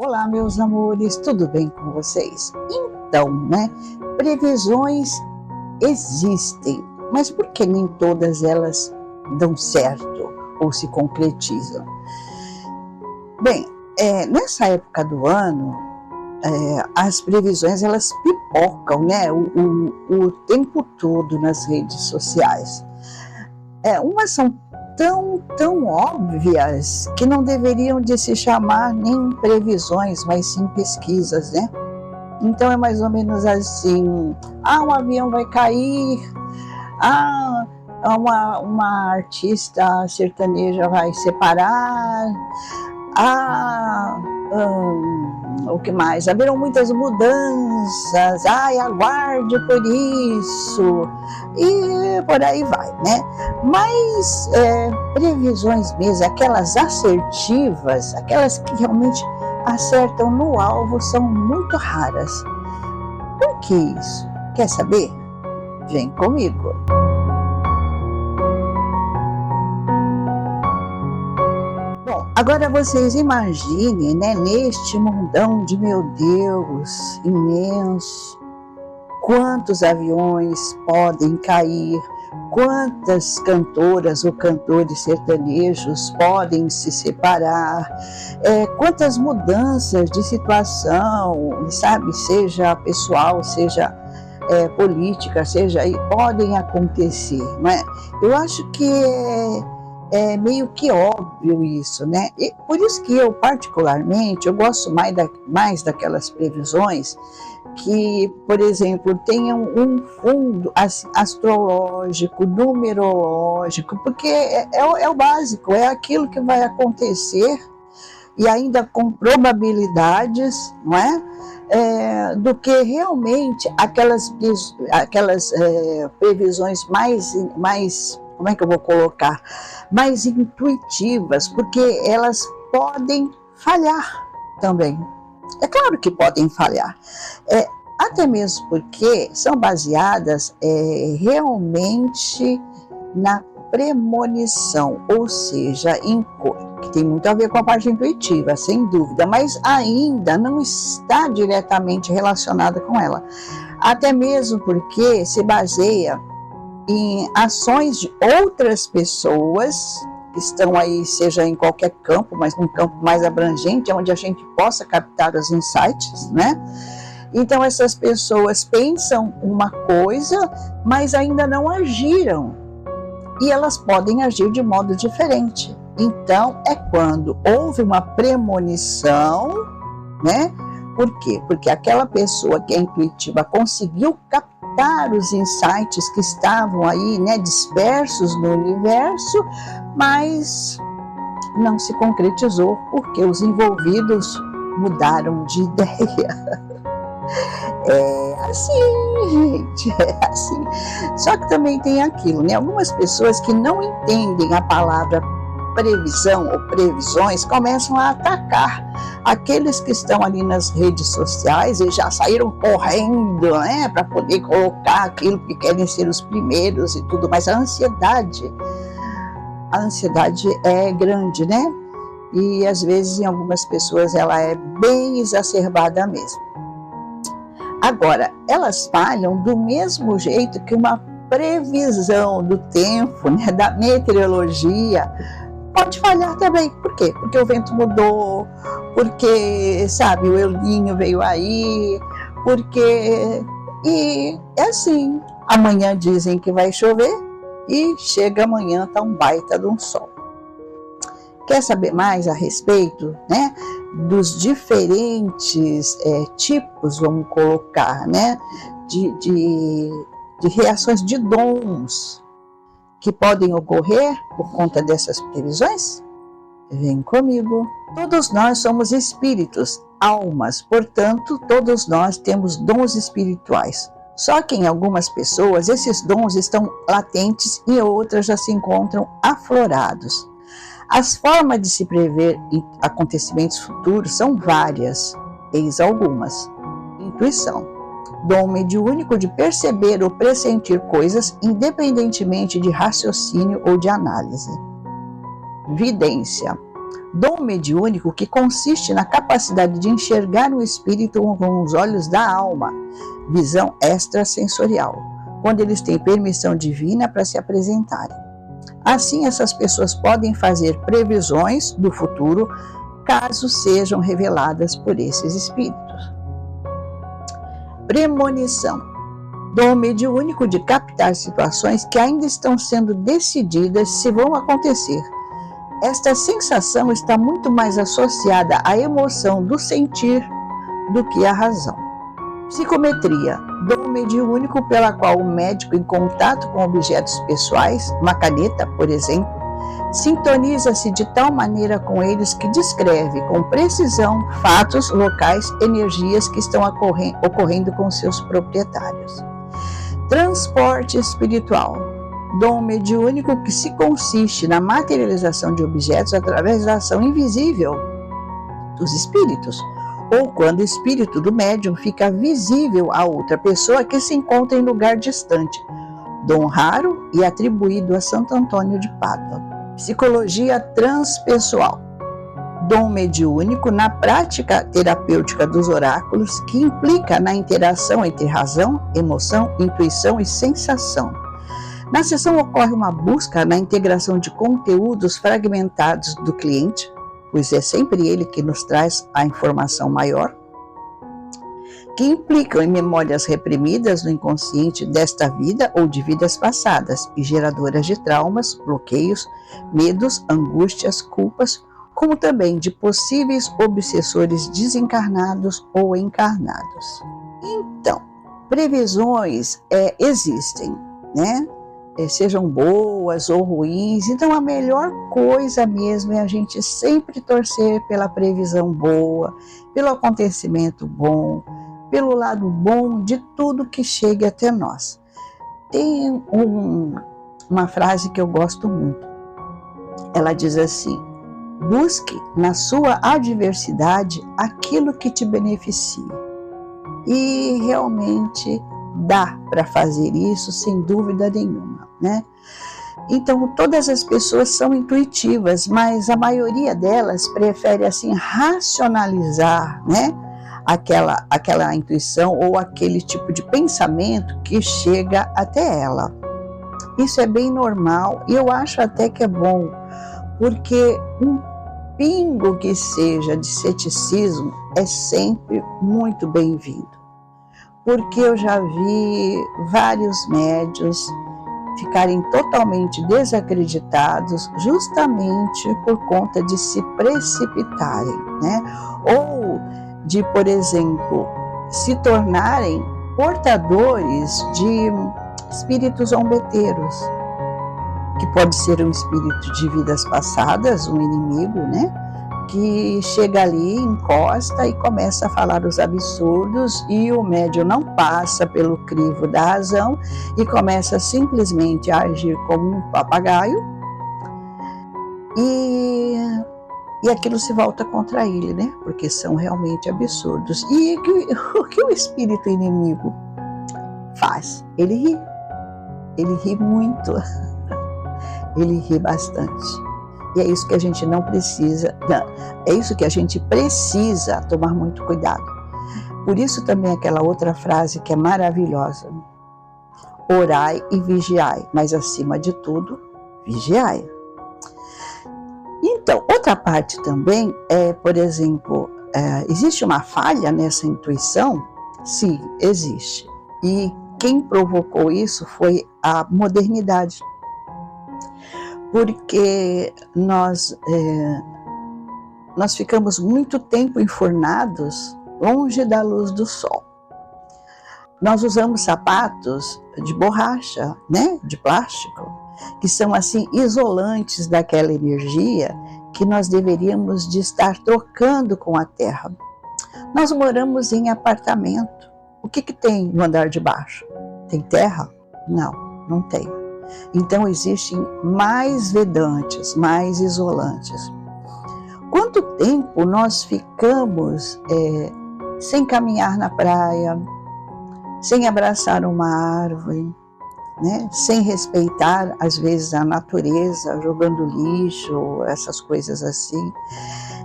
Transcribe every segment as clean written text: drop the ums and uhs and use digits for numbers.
Olá, meus amores, tudo bem com vocês? Então, previsões existem, mas por que nem todas elas dão certo ou se concretizam? Bem, nessa época do ano, as previsões elas pipocam, o tempo todo nas redes sociais. Umas são tão óbvias que não deveriam de se chamar nem previsões, mas sim pesquisas, né? Então é mais ou menos assim: um avião vai cair, uma artista sertaneja vai separar, o que mais? Haverão muitas mudanças, aguarde por isso, e por aí vai, né? Mas previsões mesmo, aquelas assertivas, aquelas que realmente acertam no alvo, são muito raras. Por que isso? Quer saber? Vem comigo! Agora vocês imaginem, neste mundão de meu Deus, imenso, quantos aviões podem cair, quantas cantoras ou cantores sertanejos podem se separar, quantas mudanças de situação, sabe, seja pessoal, seja política, seja aí, podem acontecer, não é? Eu acho que é meio que óbvio isso, né? E por isso que eu, particularmente, eu gosto mais daquelas previsões que, por exemplo, tenham um fundo astrológico, numerológico, porque é o básico, é aquilo que vai acontecer e ainda com probabilidades, não é? Do que realmente aquelas previsões mais, como é que eu vou colocar? Mais intuitivas, porque elas podem falhar também. É claro que podem falhar. Até mesmo porque são baseadas realmente na premonição, ou seja, em cor, que tem muito a ver com a parte intuitiva, sem dúvida, mas ainda não está diretamente relacionada com ela. Até mesmo porque se baseia em ações de outras pessoas que estão aí, seja em qualquer campo, mas num campo mais abrangente, onde a gente possa captar os insights, né? Então essas pessoas pensam uma coisa, mas ainda não agiram, e elas podem agir de modo diferente. Então é quando houve uma premonição, né? Por quê? Porque aquela pessoa que é intuitiva conseguiu captar os insights que estavam aí, dispersos no universo, mas não se concretizou porque os envolvidos mudaram de ideia. É assim, gente, é assim. Só que também tem aquilo, algumas pessoas que não entendem a palavra previsão ou previsões começam a atacar aqueles que estão ali nas redes sociais e já saíram correndo, para poder colocar aquilo que querem ser os primeiros e tudo mais. A ansiedade é grande, e às vezes em algumas pessoas ela é bem exacerbada mesmo. Agora, elas falham do mesmo jeito que uma previsão do tempo, da meteorologia, pode falhar também. Por quê? Porque o vento mudou, porque, sabe, o El Niño veio aí, porque... E é assim, amanhã dizem que vai chover e chega amanhã, tá um baita de um sol. Quer saber mais a respeito, dos diferentes tipos, vamos colocar, de reações de dons que podem ocorrer por conta dessas previsões? Vem comigo. Todos nós somos espíritos, almas, portanto, todos nós temos dons espirituais. Só que em algumas pessoas esses dons estão latentes e outras já se encontram aflorados. As formas de se prever acontecimentos futuros são várias, eis algumas. Intuição. Dom mediúnico de perceber ou pressentir coisas independentemente de raciocínio ou de análise. Vidência. Dom mediúnico, que consiste na capacidade de enxergar o espírito com os olhos da alma, visão extrasensorial, quando eles têm permissão divina para se apresentarem. Assim, essas pessoas podem fazer previsões do futuro, caso sejam reveladas por esses espíritos. Premonição. Dom mediúnico de captar situações que ainda estão sendo decididas se vão acontecer. Esta sensação está muito mais associada à emoção do sentir do que à razão. Psicometria. Dom mediúnico pela qual o médico, em contato com objetos pessoais, uma caneta, por exemplo, sintoniza-se de tal maneira com eles que descreve com precisão fatos, locais, energias que estão ocorrendo com seus proprietários. Transporte espiritual. Dom mediúnico que se consiste na materialização de objetos através da ação invisível dos espíritos, ou quando o espírito do médium fica visível a outra pessoa que se encontra em lugar distante. Dom raro e atribuído a Santo Antônio de Pádua. Psicologia transpessoal. Dom mediúnico na prática terapêutica dos oráculos, que implica na interação entre razão, emoção, intuição e sensação. Na sessão ocorre uma busca na integração de conteúdos fragmentados do cliente, pois é sempre ele que nos traz a informação maior, que implicam em memórias reprimidas no inconsciente desta vida ou de vidas passadas e geradoras de traumas, bloqueios, medos, angústias, culpas, como também de possíveis obsessores desencarnados ou encarnados. Então, previsões existem, né? Sejam boas ou ruins, então a melhor coisa mesmo é a gente sempre torcer pela previsão boa, pelo acontecimento bom, pelo lado bom de tudo que chegue até nós. Tem uma frase que eu gosto muito, ela diz assim: busque na sua adversidade aquilo que te beneficie. E realmente dá para fazer isso sem dúvida nenhuma, né? Então, todas as pessoas são intuitivas, mas a maioria delas prefere assim racionalizar, né? Aquela intuição ou aquele tipo de pensamento que chega até ela. Isso é bem normal e eu acho até que é bom, porque um pingo que seja de ceticismo é sempre muito bem-vindo. Porque eu já vi vários médiuns ficarem totalmente desacreditados justamente por conta de se precipitarem, né? Ou de, por exemplo, se tornarem portadores de espíritos zombeteiros, que pode ser um espírito de vidas passadas, um inimigo, né? Que chega ali, encosta e começa a falar os absurdos e o médium não passa pelo crivo da razão e começa simplesmente a agir como um papagaio e aquilo se volta contra ele, né? Porque são realmente absurdos. E o que o espírito inimigo faz? Ele ri muito, ele ri bastante. E é isso que a gente não precisa, é isso que a gente precisa tomar muito cuidado. Por isso também aquela outra frase que é maravilhosa: orai e vigiai, mas acima de tudo, vigiai. Então, outra parte também é, por exemplo, existe uma falha nessa intuição? Sim, existe. E quem provocou isso foi a modernidade. Porque nós ficamos muito tempo enfornados longe da luz do sol. Nós usamos sapatos de borracha, né, de plástico, que são assim isolantes daquela energia que nós deveríamos de estar trocando com a terra. Nós moramos em apartamento. O que tem no andar de baixo? Tem terra? Não, não tem. Então existem mais vedantes, mais isolantes. Quanto tempo nós ficamos sem caminhar na praia, sem abraçar uma árvore, né? Sem respeitar, às vezes, a natureza, jogando lixo, essas coisas assim.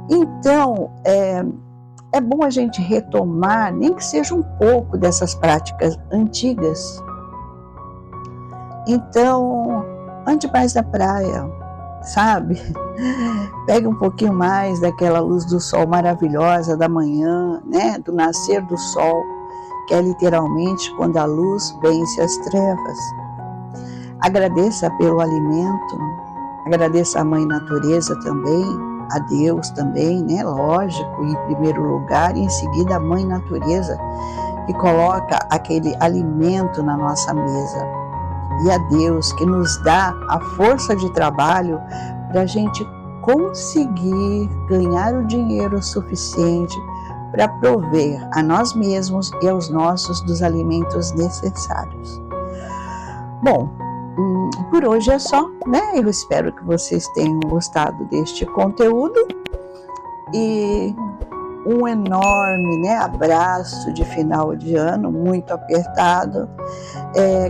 Então, é bom a gente retomar, nem que seja um pouco dessas práticas antigas. Então, ande mais na praia, sabe? Pegue um pouquinho mais daquela luz do sol maravilhosa da manhã, né? Do nascer do sol, que é literalmente quando a luz vence as trevas. Agradeça pelo alimento, agradeça à Mãe Natureza também, a Deus também, né? Lógico, em primeiro lugar, e em seguida a Mãe Natureza, que coloca aquele alimento na nossa mesa. E a Deus, que nos dá a força de trabalho para a gente conseguir ganhar o dinheiro suficiente para prover a nós mesmos e aos nossos dos alimentos necessários. Bom, por hoje é só, né? Eu espero que vocês tenham gostado deste conteúdo e um enorme, né, abraço de final de ano, muito apertado.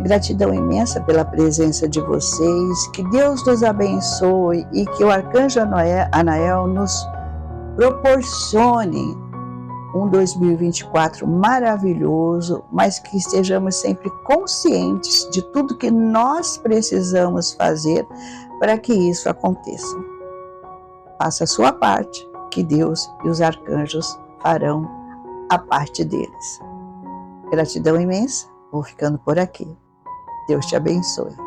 Gratidão imensa pela presença de vocês, que Deus nos abençoe e que o Arcanjo Anael nos proporcione um 2024 maravilhoso, mas que estejamos sempre conscientes de tudo que nós precisamos fazer para que isso aconteça. Faça a sua parte, que Deus e os arcanjos farão a parte deles. Gratidão imensa, vou ficando por aqui. Deus te abençoe.